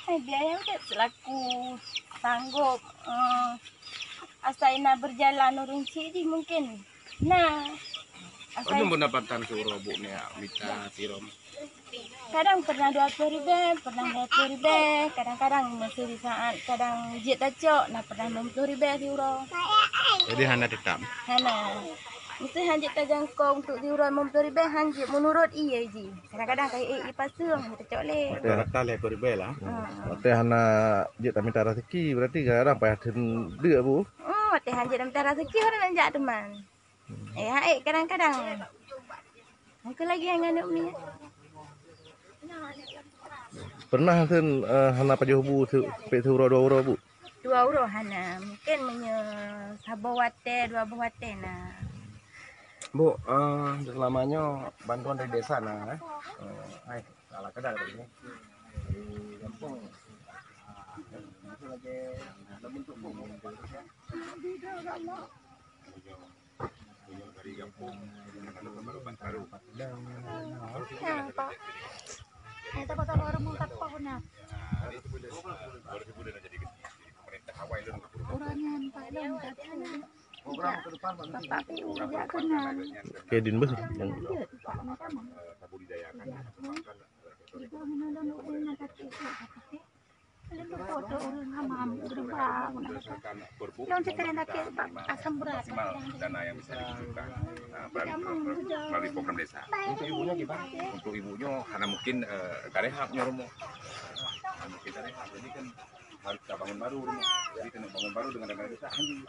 Biaya udah selaku sanggup asaina berjalan urung ciri mungkin. Nah, Ano pendapatan ke Bu nih Mita Sirom? kadang pernah 20.000, pernah 20.000, kadang-kadang masih di saat kadang jit tacok, nah pernah 60.000 euro. Jadi Hana tetap. Hana, mesti hanjit tajangkau untuk diurut 60.000 hanjit menurut iya ji. Kadang-kadang kayak pasung kita cok le. Rata le berbela. Ote hana jeta minta rezeki berarti kadang payatin dia Bu. Teh hanjit dalam tara rezeki orang nak jak teman. Kadang-kadang. Mungkin lagi yang nganu mi. Pernah sen hana pajoh Bu pe euro 2 euro Bu. 2 euro hana. Mungkin menye sabo wate, 2 buah wate nah. Bu, selamanya bantuan dari desa nah. Salah kedar ini. Di kampung. Itu lagi ada bentuk umum dari kampung baru. Pak. Kita pasal orang mengkat pohonnya. Orangnya Pak dong. Program ke depan Bapak PU juga kena. Kedin bes yang Foto orang hamam gerbang. Yang sekarang nak asam berat. Dana yang bisa dibutuhkan melalui program desa. untuk ibunya gimana? Untuk ibunya karena mungkin karehap rumah. Mungkin karehap jadi kan harus kita bangun baru rumah. Jadi kena bangun baru dengan dana desa anjing.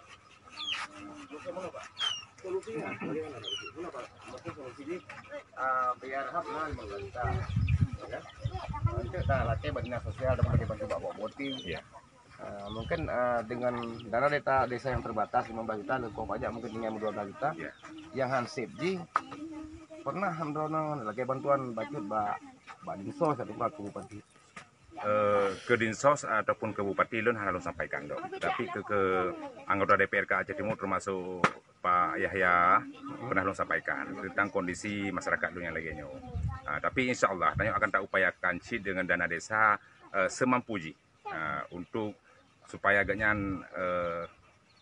Solusinya bagaimana? Mungkin solusinya biar hap lah 15 juta. Ya. Nanti kita latih bantuan sosial dan bantu bawa boti. Iya. Mungkin dengan dana desa yang terbatas 15 juta lekop aja mungkin dengan 12 juta. Iya. Yang hansip ji pernah handrono lagi bantuan budget Mbak Dinsos atau Pak Bupati. Ke Dinsos ataupun ke Bupati Lun harus sampaikan dong. Tapi ke anggota DPRK Aceh Timur termasuk Pak Yahya pernah belum sampaikan tentang kondisi masyarakat Lun yang lainnya. Tapi insya Allah Tanyo akan tak upayakan dengan dana desa semampu ji untuk supaya agaknya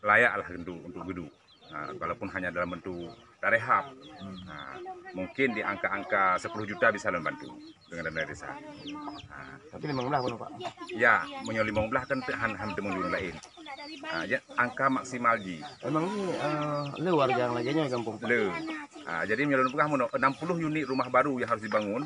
layak lah untuk gedu. Walaupun hanya dalam bentuk darehap, mungkin di angka-angka 10 juta bisa membantu dengan dana desa. Tapi 15 pun Pak. Ya, menyol 15 kan hampir mengulur lain. Ya, angka maksimal ji. Emang ini lu warga yang lainnya kampung Pak. Jadi menyol 60 unit rumah baru yang harus dibangun.